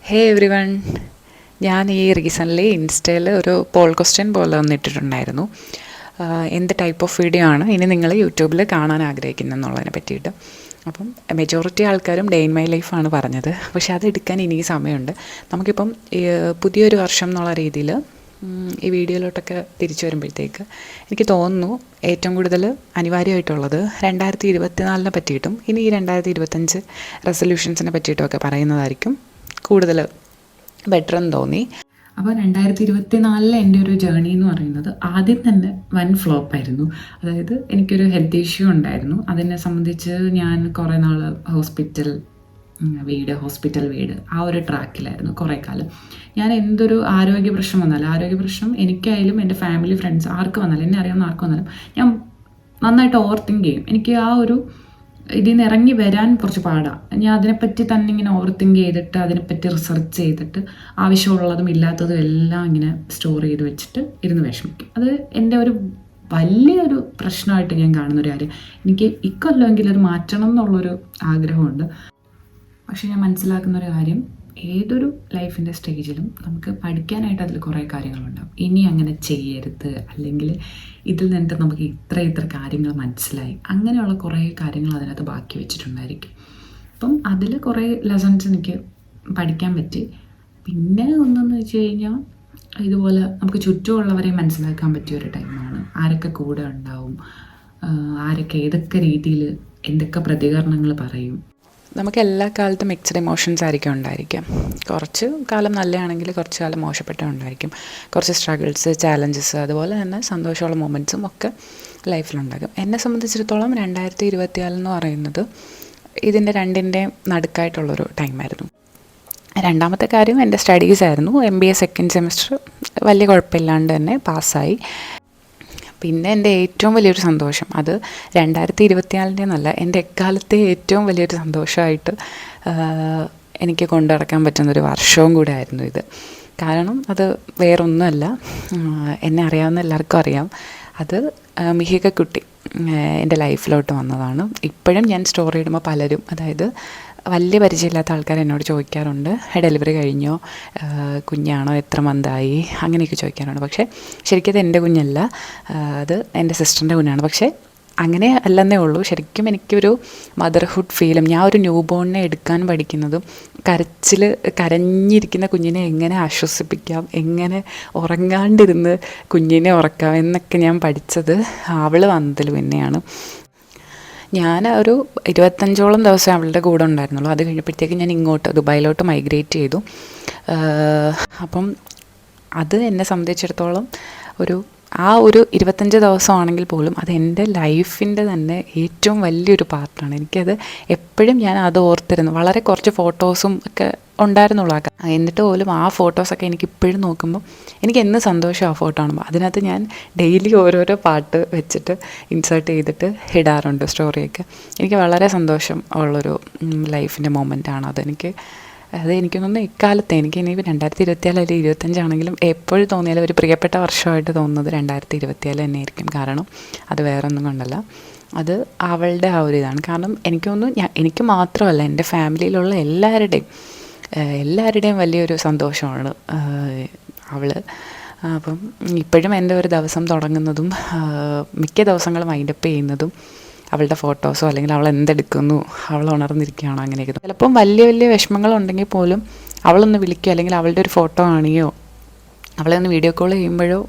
ഹേ every one, ഞാൻ ഈ recently ഇൻസ്റ്റയിൽ ഒരു പോൾ ക്വസ്റ്റ്യൻ പോലെ ഒന്നിട്ടിട്ടുണ്ടായിരുന്നു. എന്ത് ടൈപ്പ് ഓഫ് വീഡിയോ ആണ് ഇനി നിങ്ങൾ യൂട്യൂബിൽ കാണാൻ ആഗ്രഹിക്കുന്നത് എന്നുള്ളതിനെ പറ്റിയിട്ട്. അപ്പം മെജോറിറ്റി ആൾക്കാരും ഡേ ഇൻ മൈ ലൈഫാണ് പറഞ്ഞത്. പക്ഷെ അത് എടുക്കാൻ ഇനി സമയമുണ്ട്. നമുക്കിപ്പം പുതിയൊരു വർഷം എന്നുള്ള രീതിയിൽ ഈ വീഡിയോയിലോട്ടൊക്കെ തിരിച്ചു വരുമ്പോഴത്തേക്ക് എനിക്ക് തോന്നുന്നു ഏറ്റവും കൂടുതൽ അനിവാര്യമായിട്ടുള്ളത് 2024 പറ്റിയിട്ടും ഇനി ഈ 2025 റെസൊല്യൂഷൻസിനെ പറ്റിയിട്ടുമൊക്കെ പറയുന്നതായിരിക്കും കൂടുതൽ ബെറ്റർ എന്ന് തോന്നി. അപ്പോൾ 2024 എൻ്റെ ഒരു ജേർണി എന്ന് പറയുന്നത് ആദ്യം തന്നെ വൻ ഫ്ലോപ്പായിരുന്നു. അതായത് എനിക്കൊരു ഹെൽത്ത് ഇഷ്യൂ ഉണ്ടായിരുന്നു. അതിനെ സംബന്ധിച്ച് ഞാൻ കുറേ നാൾ ഹോസ്പിറ്റൽ വീട് ആ ഒരു ട്രാക്കിലായിരുന്നു കുറേ കാലം. ഞാൻ എന്തൊരു ആരോഗ്യ പ്രശ്നം വന്നാലും, ആരോഗ്യ പ്രശ്നം എനിക്കായാലും എൻ്റെ ഫാമിലി ഫ്രണ്ട്സ് ആർക്ക് വന്നാലും, എന്നെ അറിയാവുന്ന ആർക്ക് വന്നാലും ഞാൻ നന്നായിട്ട് ഓവർ തിങ്ക് ചെയ്യും. എനിക്ക് ആ ഒരു ഇതിൽ നിന്ന് ഇറങ്ങി വരാൻ കുറച്ച് പാടാണ്. ഞാൻ അതിനെപ്പറ്റി തന്നെ ഇങ്ങനെ ഓവർ തിങ്ക് ചെയ്തിട്ട് അതിനെപ്പറ്റി റിസർച്ച് ചെയ്തിട്ട് ആവശ്യമുള്ളതും ഇല്ലാത്തതും എല്ലാം ഇങ്ങനെ സ്റ്റോർ ചെയ്ത് വെച്ചിട്ട് ഇരുന്ന് വിഷമിക്കും. അത് എൻ്റെ ഒരു വലിയൊരു പ്രശ്നമായിട്ട് ഞാൻ കാണുന്നൊരു കാര്യം. എനിക്ക് ഇക്കൊല്ലമെങ്കിലും അത് മാറ്റണം എന്നുള്ളൊരു ആഗ്രഹമുണ്ട്. പക്ഷെ ഞാൻ മനസ്സിലാക്കുന്നൊരു കാര്യം, ഏതൊരു ലൈഫിൻ്റെ സ്റ്റേജിലും നമുക്ക് പഠിക്കാനായിട്ട് അതിൽ കുറേ കാര്യങ്ങളുണ്ടാകും. ഇനി അങ്ങനെ ചെയ്യരുത്, അല്ലെങ്കിൽ ഇതിൽ നിന്നിട്ട് നമുക്ക് ഇത്ര കാര്യങ്ങൾ മനസ്സിലായി, അങ്ങനെയുള്ള കുറേ കാര്യങ്ങൾ അതിനകത്ത് ബാക്കി വെച്ചിട്ടുണ്ടായിരിക്കും. അപ്പം അതിൽ കുറേ ലെസൺസ് എനിക്ക് പഠിക്കാൻ പറ്റി. പിന്നെ ഒന്നെന്ന് വെച്ച് കഴിഞ്ഞാൽ, ഇതുപോലെ നമുക്ക് ചുറ്റുമുള്ളവരെ മനസ്സിലാക്കാൻ പറ്റിയൊരു ടൈമാണ്. ആരൊക്കെ കൂടെ ഉണ്ടാവും, ആരൊക്കെ ഏതൊക്കെ രീതിയിൽ എന്തൊക്കെ പ്രതികരണങ്ങൾ പറയും. നമുക്ക് എല്ലാ കാലത്തും മിക്സ്ഡ് ഇമോഷൻസ് ആയിരിക്കും ഉണ്ടായിരിക്കാം. കുറച്ച് കാലം നല്ലതാണെങ്കിൽ കുറച്ച് കാലം മോശപ്പെട്ടുണ്ടായിരിക്കും. കുറച്ച് സ്ട്രഗിൾസ്, ചാലഞ്ചസ്, അതുപോലെ തന്നെ സന്തോഷമുള്ള മൊമെൻറ്റ്സും ഒക്കെ ലൈഫിലുണ്ടാകും. എന്നെ സംബന്ധിച്ചിടത്തോളം 2024 എന്ന് പറയുന്നത് ഇതിൻ്റെ രണ്ടിൻ്റെയും നടുക്കായിട്ടുള്ളൊരു ടൈമായിരുന്നു. രണ്ടാമത്തെ കാര്യം എൻ്റെ സ്റ്റഡീസായിരുന്നു. MBA സെക്കൻഡ് സെമിസ്റ്റർ വലിയ കുഴപ്പമില്ലാണ്ട് തന്നെ പാസ്സായി. പിന്നെ എൻ്റെ ഏറ്റവും വലിയൊരു സന്തോഷം, അത് 2024 എന്നല്ല, എൻ്റെ എക്കാലത്തെ ഏറ്റവും വലിയൊരു സന്തോഷമായിട്ട് എനിക്ക് കൊണ്ടു നടക്കാൻ പറ്റുന്നൊരു വർഷവും കൂടെ ആയിരുന്നു ഇത്. കാരണം അത് വേറൊന്നുമല്ല, എന്നെ അറിയാവുന്ന എല്ലാവർക്കും അറിയാം, അത് മിഹിക കുട്ടി എൻ്റെ ലൈഫിലോട്ട് വന്നതാണ്. ഇപ്പോഴും ഞാൻ സ്റ്റോറി ഇടുമ്പോൾ പലരും, അതായത് വലിയ പരിചയമില്ലാത്ത ആൾക്കാർ എന്നോട് ചോദിക്കാറുണ്ട്, ഡെലിവറി കഴിഞ്ഞോ, കുഞ്ഞാണോ, എത്ര മന്തായി, അങ്ങനെയൊക്കെ ചോദിക്കാറുണ്ട്. പക്ഷേ ശരിക്കും അത് എൻ്റെ കുഞ്ഞല്ല, അത് എൻ്റെ സിസ്റ്ററിൻ്റെ കുഞ്ഞാണ്. പക്ഷേ അങ്ങനെ അല്ലെന്നേ ഉള്ളൂ. ശരിക്കും എനിക്കൊരു മദർഹുഡ് ഫീലും, ഞാൻ ഒരു ന്യൂ ബോണിനെ എടുക്കാൻ പഠിക്കുന്നതും, കരഞ്ഞിരിക്കുന്ന കുഞ്ഞിനെ എങ്ങനെ ആശ്വസിപ്പിക്കാം, എങ്ങനെ ഉറങ്ങാണ്ടിരുന്ന് കുഞ്ഞിനെ ഉറക്കാം എന്നൊക്കെ ഞാൻ പഠിച്ചത് അവൾ വന്നതിൽ പിന്നെയാണ്. ഞാൻ ഒരു 25ഓളം ദിവസം അവളുടെ കൂടെ ഉണ്ടായിരുന്നുള്ളൂ. അത് കഴിഞ്ഞപ്പോഴത്തേക്ക് ഞാൻ ഇങ്ങോട്ട് ദുബായിലോട്ട് മൈഗ്രേറ്റ് ചെയ്തു. അപ്പം അത് എന്നെ സംബന്ധിച്ചിടത്തോളം ആ ഒരു 25 ദിവസമാണെങ്കിൽ പോലും അത് എൻ്റെ ലൈഫിൻ്റെ തന്നെ ഏറ്റവും വലിയൊരു പാർട്ടാണ്. എനിക്കത് എപ്പോഴും ഞാൻ അത് ഓർത്തിരുന്നു. വളരെ കുറച്ച് ഫോട്ടോസും ഒക്കെ ഉണ്ടായിരുന്നുള്ളൂ. എന്നിട്ട് പോലും ആ ഫോട്ടോസൊക്കെ എനിക്കിപ്പോഴും നോക്കുമ്പോൾ എനിക്ക് എന്ന് സന്തോഷം ആ ഫോട്ടോ കാണുമ്പോൾ. അതിനകത്ത് ഞാൻ ഡെയിലി ഓരോരോ പാട്ട് വെച്ചിട്ട് ഇൻസേർട്ട് ചെയ്തിട്ട് ഇടാറുണ്ട് സ്റ്റോറിയൊക്കെ. എനിക്ക് വളരെ സന്തോഷം ഉള്ളൊരു ലൈഫിൻ്റെ മൊമെൻ്റാണ് അത് എനിക്ക് തോന്നുന്നു ഇക്കാലത്ത് എനിക്ക് ഇനി 2024 അല്ലെങ്കിൽ 2025 ആണെങ്കിലും എപ്പോഴും തോന്നിയാലും ഒരു പ്രിയപ്പെട്ട വർഷമായിട്ട് തോന്നുന്നത് 2024 തന്നെയായിരിക്കും. കാരണം അത് വേറൊന്നും കൊണ്ടല്ല, അത് അവളുടെ ആ ഒരു ഇതാണ്. കാരണം എനിക്ക് തോന്നുന്നു എനിക്ക് മാത്രമല്ല, എൻ്റെ ഫാമിലിയിലുള്ള എല്ലാവരുടെയും വലിയൊരു സന്തോഷമാണ് അവൾ. അപ്പം ഇപ്പോഴും എൻ്റെ ഒരു ദിവസം തുടങ്ങുന്നതും മിക്ക ദിവസങ്ങളും വൈൻഡപ്പ് ചെയ്യുന്നതും അവളുടെ ഫോട്ടോസോ, അല്ലെങ്കിൽ അവൾ എന്തെടുക്കുന്നു, അവൾ ഉണർന്നിരിക്കുകയാണോ, അങ്ങനെയൊക്കെ. ചിലപ്പം വലിയ വിഷമങ്ങളുണ്ടെങ്കിൽ പോലും അവളൊന്ന് വിളിക്കുകയോ, അല്ലെങ്കിൽ അവളുടെ ഒരു ഫോട്ടോ കാണിയോ, അവളെ ഒന്ന് വീഡിയോ കോൾ ചെയ്യുമ്പോഴോ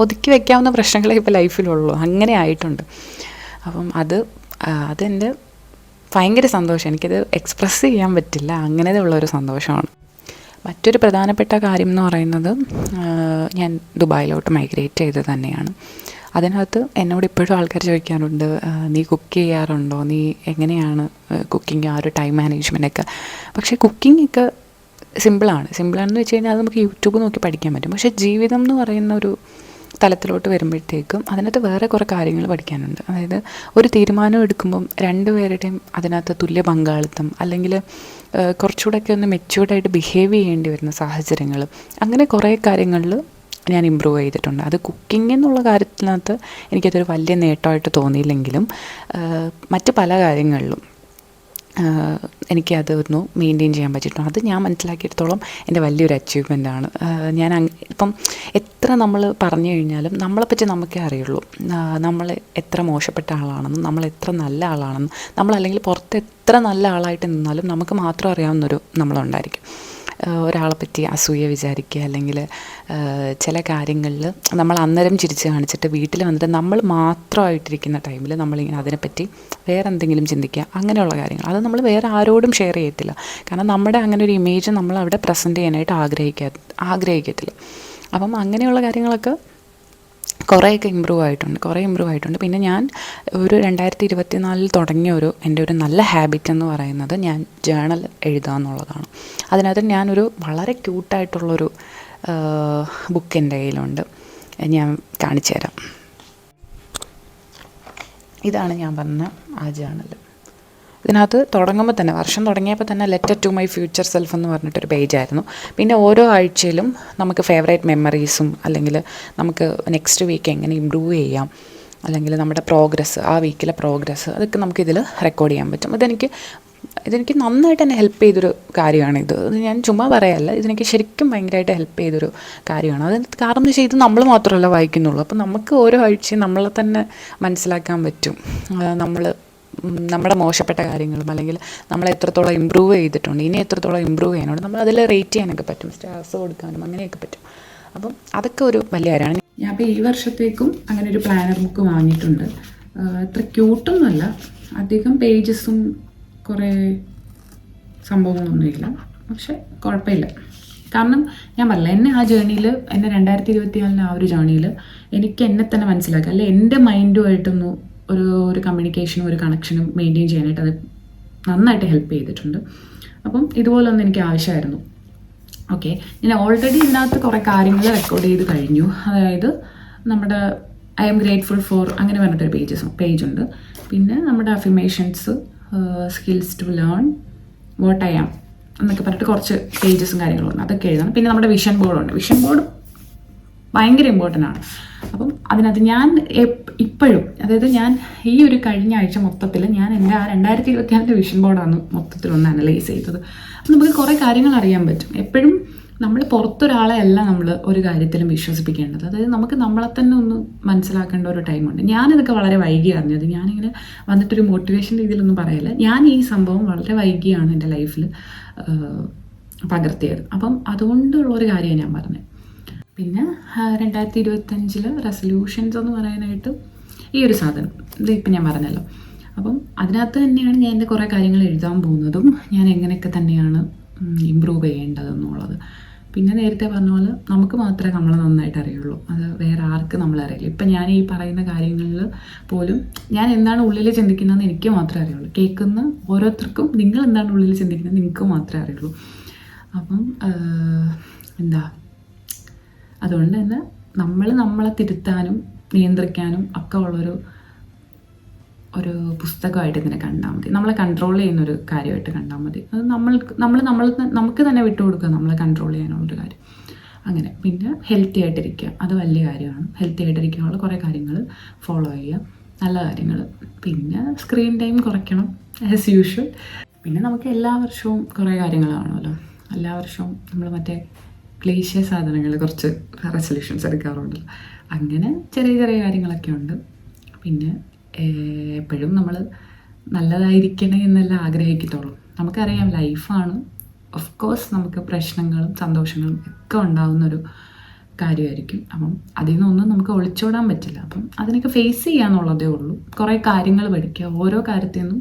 ഒതുക്കി വയ്ക്കാവുന്ന പ്രശ്നങ്ങളെ ഇപ്പോൾ ലൈഫിലുള്ളൂ. അങ്ങനെ ആയിട്ടുണ്ട്. അപ്പം അതെൻ്റെ ഭയങ്കര സന്തോഷം. എനിക്കത് എക്സ്പ്രസ് ചെയ്യാൻ പറ്റില്ല, അങ്ങനത്തെ ഉള്ളൊരു സന്തോഷമാണ്. മറ്റൊരു പ്രധാനപ്പെട്ട കാര്യം എന്ന് പറയുന്നത്, ഞാൻ ദുബായിലോട്ട് മൈഗ്രേറ്റ് ചെയ്തത് തന്നെയാണ്. അതിനകത്ത് എന്നോട് ഇപ്പോഴും ആൾക്കാർ ചോദിക്കാറുണ്ട്, നീ കുക്ക് ചെയ്യാറുണ്ടോ, നീ എങ്ങനെയാണ് കുക്കിംഗ്, ആ ഒരു ടൈം മാനേജ്മെൻറ്റൊക്കെ. പക്ഷേ കുക്കിങ്ങൊക്കെ സിമ്പിളാണെന്ന് വെച്ച് കഴിഞ്ഞാൽ അത് നമുക്ക് യൂട്യൂബ് നോക്കി പഠിക്കാൻ പറ്റും. പക്ഷേ ജീവിതം എന്ന് പറയുന്ന ഒരു തലത്തിലോട്ട് വരുമ്പോഴത്തേക്കും അതിനകത്ത് വേറെ കുറേ കാര്യങ്ങൾ പഠിക്കാനുണ്ട്. അതായത് ഒരു തീരുമാനം എടുക്കുമ്പം രണ്ടുപേരുടെയും അതിനകത്ത് തുല്യ പങ്കാളിത്തം, അല്ലെങ്കിൽ കുറച്ചുകൂടെയൊക്കെ ഒന്ന് മെച്യൂർഡായിട്ട് ബിഹേവ് ചെയ്യേണ്ടി വരുന്ന സാഹചര്യങ്ങൾ, അങ്ങനെ കുറേ കാര്യങ്ങളിൽ ഞാൻ ഇമ്പ്രൂവ് ചെയ്തിട്ടുണ്ട്. അത് കുക്കിംഗ് എന്നുള്ള കാര്യത്തിനകത്ത് എനിക്കതൊരു വലിയ നേട്ടമായിട്ട് തോന്നിയില്ലെങ്കിലും മറ്റ് പല കാര്യങ്ങളിലും എനിക്കത് ഒന്ന് മെയിൻറ്റെയിൻ ചെയ്യാൻ പറ്റിയിട്ടുണ്ട്. അത് ഞാൻ മനസ്സിലാക്കിയെടുത്തോളം എൻ്റെ വലിയൊരു അച്ചീവ്മെൻ്റാണ്. ഞാൻ ഇപ്പം എത്ര നമ്മൾ പറഞ്ഞു കഴിഞ്ഞാലും നമ്മളെപ്പറ്റി നമുക്കേ അറിയുള്ളൂ. നമ്മൾ എത്ര മോശപ്പെട്ട ആളാണെന്നും നമ്മൾ എത്ര നല്ല ആളാണെന്നും, നമ്മളല്ലെങ്കിൽ പുറത്ത് എത്ര നല്ല ആളായിട്ട് നിന്നാലും നമുക്ക് മാത്രം അറിയാവുന്നൊരു നമ്മളുണ്ടായിരിക്കും. ഒരാളെപ്പറ്റി അസൂയ വിചാരിക്കുക, അല്ലെങ്കിൽ ചില കാര്യങ്ങളിൽ നമ്മൾ അന്നേരം ചിരിച്ച് കാണിച്ചിട്ട് വീട്ടിൽ വന്നിട്ട് നമ്മൾ മാത്രമായിട്ടിരിക്കുന്ന ടൈമിൽ നമ്മളിങ്ങനെ അതിനെപ്പറ്റി വേറെ എന്തെങ്കിലും ചിന്തിക്കുക, അങ്ങനെയുള്ള കാര്യങ്ങൾ അത് നമ്മൾ വേറെ ആരോടും ഷെയർ ചെയ്യത്തില്ല. കാരണം നമ്മുടെ അങ്ങനെ ഒരു ഇമേജ് നമ്മൾ അവിടെ പ്രസൻറ്റ് ചെയ്യാനായിട്ട് ആഗ്രഹിക്കത്തില്ല. അപ്പം അങ്ങനെയുള്ള കാര്യങ്ങളൊക്കെ കുറേയൊക്കെ ഇമ്പ്രൂവ് ആയിട്ടുണ്ട്. പിന്നെ ഞാൻ ഒരു 2024 തുടങ്ങിയ എൻ്റെ ഒരു നല്ല ഹാബിറ്റ് എന്ന് പറയുന്നത് ഞാൻ ജേണൽ എഴുതുക എന്നുള്ളതാണ്. അതിനകത്ത് ഞാനൊരു വളരെ ക്യൂട്ടായിട്ടുള്ളൊരു ബുക്ക് എൻ്റെ കയ്യിലുണ്ട്. ഞാൻ കാണിച്ചു തരാം. ഇതാണ് ഞാൻ പറഞ്ഞ ആ ജേണൽ. ഇതിനകത്ത് തുടങ്ങുമ്പോൾ തന്നെ, വർഷം തുടങ്ങിയപ്പോൾ തന്നെ letter to my future self എന്ന് പറഞ്ഞിട്ടൊരു പേജായിരുന്നു. പിന്നെ ഓരോ ആഴ്ചയിലും നമുക്ക് ഫേവറേറ്റ് മെമ്മറീസും, അല്ലെങ്കിൽ നമുക്ക് നെക്സ്റ്റ് വീക്ക് എങ്ങനെ ഇമ്പ്രൂവ് ചെയ്യാം, അല്ലെങ്കിൽ നമ്മുടെ പ്രോഗ്രസ്സ്, ആ വീക്കിലെ പ്രോഗ്രസ്സ്, അതൊക്കെ നമുക്കിതിൽ റെക്കോർഡ് ചെയ്യാൻ പറ്റും. ഇതെനിക്ക് നന്നായിട്ട് എന്നെ ഹെൽപ്പ് ചെയ്തൊരു കാര്യമാണ്. ഇത് ഞാൻ ചുമ്മാ പറയല്ല, ഇതെനിക്ക് ശരിക്കും ഭയങ്കരമായിട്ട് ഹെൽപ്പ് ചെയ്തൊരു കാര്യമാണ്. അത് കാരണം എന്ന് വെച്ചാൽ ഇത് നമ്മൾ മാത്രമല്ല വായിക്കുന്നുള്ളൂ. അപ്പോൾ നമുക്ക് ഓരോ ആഴ്ചയും നമ്മളെ തന്നെ മനസ്സിലാക്കാൻ പറ്റും. നമ്മുടെ മോശപ്പെട്ട കാര്യങ്ങളും, അല്ലെങ്കിൽ നമ്മൾ എത്രത്തോളം ഇമ്പ്രൂവ് ചെയ്തിട്ടുണ്ട്, ഇനി എത്രത്തോളം ഇമ്പ്രൂവ് ചെയ്യാനുണ്ട്, നമ്മൾ അതിൽ റേറ്റ് ചെയ്യാനൊക്കെ പറ്റും, സ്റ്റാർസ് കൊടുക്കാനും അങ്ങനെയൊക്കെ പറ്റും. അപ്പം അതൊക്കെ ഒരു വലിയ കാര്യമാണ്. ഞാൻ അപ്പോൾ ഈ വർഷത്തേക്കും അങ്ങനെ ഒരു പ്ലാനർ ബുക്ക് വാങ്ങിയിട്ടുണ്ട്. അത്ര ക്യൂട്ടൊന്നുമല്ല, അധികം പേജസും കുറേ സംഭവങ്ങളൊന്നുമില്ല, പക്ഷെ കുഴപ്പമില്ല. കാരണം ഞാൻ പറഞ്ഞില്ല, എന്നെ ആ ജേണിയിൽ, എന്നെ 2024 ആ ഒരു ജേണിയിൽ എനിക്ക് എന്നെ തന്നെ മനസ്സിലാക്കുക, അല്ലെ എൻ്റെ മൈൻഡുമായിട്ടൊന്ന് ഒരു കമ്മ്യൂണിക്കേഷനും ഒരു കണക്ഷനും മെയിൻറ്റെയിൻ ചെയ്യാനായിട്ട് അത് നന്നായിട്ട് ഹെൽപ്പ് ചെയ്തിട്ടുണ്ട്. അപ്പം ഇതുപോലൊന്നും എനിക്ക് ആവശ്യമായിരുന്നു. ഓക്കെ, ഞാൻ ഓൾറെഡി ഇതിനകത്ത് കുറേ കാര്യങ്ങൾ റെക്കോർഡ് ചെയ്ത് കഴിഞ്ഞു. അതായത് നമ്മുടെ ഐ എം ഗ്രേറ്റ്ഫുൾ ഫോർ അങ്ങനെ പറഞ്ഞിട്ടൊരു പേജുണ്ട്. പിന്നെ നമ്മുടെ affirmations, skills to learn, what I am എന്നൊക്കെ പറഞ്ഞിട്ട് കുറച്ച് പേജസും കാര്യങ്ങളുണ്ട്, അതൊക്കെ എഴുതണം. പിന്നെ നമ്മുടെ വിഷൻ ബോർഡുണ്ട്. വിഷൻ ബോർഡ് ഭയങ്കര ഇമ്പോർട്ടൻ്റ് ആണ്. അപ്പം അതിനകത്ത് ഞാൻ ഇപ്പോഴും, അതായത് ഞാൻ ഈ ഒരു കഴിഞ്ഞ ആഴ്ച മൊത്തത്തിൽ ഞാൻ എൻ്റെ ആ 2024 വിഷൻ ബോർഡാണ് മൊത്തത്തിലൊന്ന് അനലൈസ് ചെയ്തത്. അപ്പം നമുക്ക് കുറേ കാര്യങ്ങൾ അറിയാൻ പറ്റും. എപ്പോഴും നമ്മൾ പുറത്തൊരാളെ അല്ല നമ്മൾ ഒരു കാര്യത്തിലും വിശ്വസിപ്പിക്കേണ്ടത്. അതായത് നമുക്ക് നമ്മളെ തന്നെ ഒന്ന് മനസ്സിലാക്കേണ്ട ഒരു ടൈമുണ്ട്. ഞാനിതൊക്കെ വളരെ വൈകി അറിഞ്ഞത്. ഞാനിങ്ങനെ വന്നിട്ടൊരു മോട്ടിവേഷൻ രീതിയിലൊന്നും പറയില്ല. ഞാൻ ഈ സംഭവം വളരെ വൈകിയാണ് എൻ്റെ ലൈഫിൽ പകർത്തിയത്. അപ്പം അതുകൊണ്ടുള്ളൊരു കാര്യമാണ് ഞാൻ പറഞ്ഞത്. പിന്നെ 2025 റെസൊല്യൂഷൻസ് എന്ന് പറയാനായിട്ട് ഈ ഒരു സാധനം, ഇത് ഇപ്പം ഞാൻ പറഞ്ഞല്ലോ. അപ്പം അതിനകത്ത് തന്നെയാണ് ഞാൻ എൻ്റെ കുറേ കാര്യങ്ങൾ എഴുതാൻ പോകുന്നതും, ഞാൻ എങ്ങനെയൊക്കെ തന്നെയാണ് ഇമ്പ്രൂവ് ചെയ്യേണ്ടതെന്നുള്ളത്. പിന്നെ നേരത്തെ പറഞ്ഞ പോലെ നമുക്ക് മാത്രമേ നമ്മളെ നന്നായിട്ട് അറിയുള്ളൂ, അത് വേറെ ആർക്കും നമ്മളറിയില്ല. ഇപ്പം ഞാൻ ഈ പറയുന്ന കാര്യങ്ങളിൽ പോലും ഞാൻ എന്താണ് ഉള്ളിൽ ചിന്തിക്കുന്നതെന്ന് എനിക്ക് മാത്രമേ അറിയുള്ളൂ. കേൾക്കുന്ന ഓരോരുത്തർക്കും നിങ്ങൾ എന്താണ് ഉള്ളിൽ ചിന്തിക്കുന്നത് നിങ്ങൾക്ക് മാത്രമേ അറിയുള്ളൂ. അപ്പം അതുകൊണ്ട് തന്നെ നമ്മളെ തിരുത്താനും നിയന്ത്രിക്കാനും ഒക്കെ ഉള്ളൊരു പുസ്തകമായിട്ട് ഇതിനെ കണ്ടാൽ മതി. നമ്മളെ കൺട്രോൾ ചെയ്യുന്നൊരു കാര്യമായിട്ട് കണ്ടാൽ മതി. അത് നമുക്ക് തന്നെ വിട്ടുകൊടുക്കുക നമ്മളെ കൺട്രോൾ ചെയ്യാനുള്ളൊരു കാര്യം. അങ്ങനെ പിന്നെ ഹെൽത്തി ആയിട്ടിരിക്കുക, അത് വലിയ കാര്യമാണ്. ഹെൽത്തി ആയിട്ടിരിക്കാനുള്ള കുറേ കാര്യങ്ങൾ ഫോളോ ചെയ്യുക, നല്ല കാര്യങ്ങൾ. പിന്നെ സ്ക്രീൻ ടൈം കുറയ്ക്കണം ആസ് യൂഷ്വൽ. പിന്നെ നമുക്ക് എല്ലാ വർഷവും കുറേ കാര്യങ്ങൾ കാണുമല്ലോ. എല്ലാ വർഷവും നമ്മൾ മറ്റേ ക്ലീശേ സാധനങ്ങൾ കുറച്ച് റെസൊല്യൂഷൻസ് എടുക്കാറുണ്ടല്ലോ. അങ്ങനെ ചെറിയ ചെറിയ കാര്യങ്ങളൊക്കെ ഉണ്ട്. പിന്നെ എപ്പോഴും നമ്മൾ നല്ലതായിരിക്കണേ എന്നല്ല ആഗ്രഹിക്കത്തുള്ളൂ. നമുക്കറിയാം ലൈഫാണ്, ഓഫ് കോഴ്സ് നമുക്ക് പ്രശ്നങ്ങളും സന്തോഷങ്ങളും ഒക്കെ ഉണ്ടാകുന്നൊരു കാര്യമായിരിക്കും. അപ്പം അതിൽ നിന്നൊന്നും നമുക്ക് ഒളിച്ചോടാൻ പറ്റില്ല. അപ്പം അതിനൊക്കെ ഫേസ് ചെയ്യാന്നുള്ളതേ ഉള്ളൂ. കുറേ കാര്യങ്ങൾ പഠിക്കുക, ഓരോ കാര്യത്തിൽ നിന്നും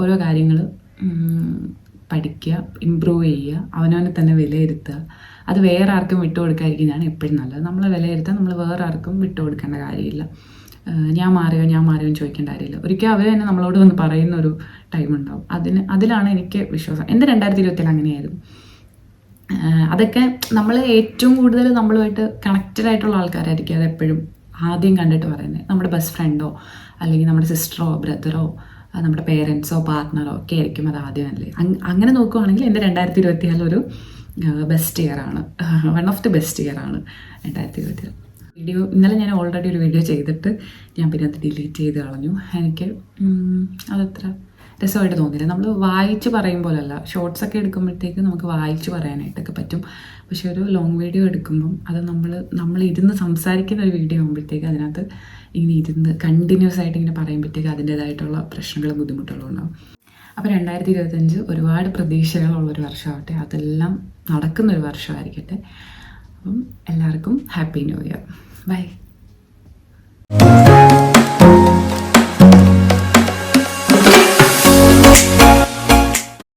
ഓരോ കാര്യങ്ങൾ പഠിക്കുക, ഇമ്പ്രൂവ് ചെയ്യുക, അവനവനെ തന്നെ വിലയിരുത്തുക. അത് വേറെ ആർക്കും വിട്ടുകൊടുക്കാതിരിക്കുന്നതാണ് എപ്പോഴും നല്ലത്. നമ്മളെ വിലയിരുത്താൻ നമ്മൾ വേറെ ആർക്കും വിട്ടുകൊടുക്കേണ്ട കാര്യമില്ല. ഞാൻ മാറിയോ ചോദിക്കേണ്ട കാര്യമില്ല. ഒരിക്കലും അവർ തന്നെ നമ്മളോട് വന്ന് പറയുന്നൊരു ടൈം ഉണ്ടാവും. അതിലാണ് എനിക്ക് വിശ്വാസം. എൻ്റെ 2024 അങ്ങനെയായിരുന്നു. അതൊക്കെ നമ്മൾ ഏറ്റവും കൂടുതൽ നമ്മളുമായിട്ട് കണക്റ്റഡ് ആയിട്ടുള്ള ആൾക്കാരായിരിക്കും അതെപ്പോഴും ആദ്യം കണ്ടിട്ട് പറയുന്നത്. നമ്മുടെ ബെസ്റ്റ് ഫ്രണ്ടോ അല്ലെങ്കിൽ നമ്മുടെ സിസ്റ്ററോ ബ്രദറോ നമ്മുടെ പേരൻസോ പാർട്ട്ണറോ ഒക്കെ ആയിരിക്കും അത് ആദ്യം അല്ലേ. അങ്ങനെ നോക്കുകയാണെങ്കിൽ എൻ്റെ 2024 ഒരു ബെസ്റ്റ് ഇയറാണ്, വൺ ഓഫ് ദി ബെസ്റ്റ് ഇയറാണ് 2024. ഇന്നലെ ഞാൻ ഓൾറെഡി ഒരു വീഡിയോ ചെയ്തിട്ട് ഞാൻ പിന്നെ അത് ഡിലീറ്റ് ചെയ്ത് കളഞ്ഞു. എനിക്ക് അതത്ര രസമായിട്ട് തോന്നിയില്ല. നമ്മൾ വായിച്ച് പറയും പോലല്ല. ഷോർട്സൊക്കെ എടുക്കുമ്പോഴത്തേക്ക് നമുക്ക് വായിച്ച് പറയാനായിട്ടൊക്കെ പറ്റും. പക്ഷേ ഒരു ലോങ് വീഡിയോ എടുക്കുമ്പം അത് നമ്മൾ ഇരുന്ന് സംസാരിക്കുന്ന ഒരു വീഡിയോ ആകുമ്പോഴത്തേക്ക് അതിനകത്ത് ഇങ്ങനെ ഇരുന്ന് കണ്ടിന്യൂസ് ആയിട്ട് ഇങ്ങനെ പറയുമ്പോഴത്തേക്ക് അതിൻ്റേതായിട്ടുള്ള പ്രശ്നങ്ങളും ബുദ്ധിമുട്ടുകളും ഉണ്ടാകും. അപ്പോൾ 2025 ഒരുപാട് പ്രതീക്ഷകളുള്ളൊരു വർഷമാവട്ടെ, അതെല്ലാം നടക്കുന്നൊരു വർഷമായിരിക്കട്ടെ. അപ്പം എല്ലാവർക്കും ഹാപ്പി ന്യൂ ഇയർ. ബൈ.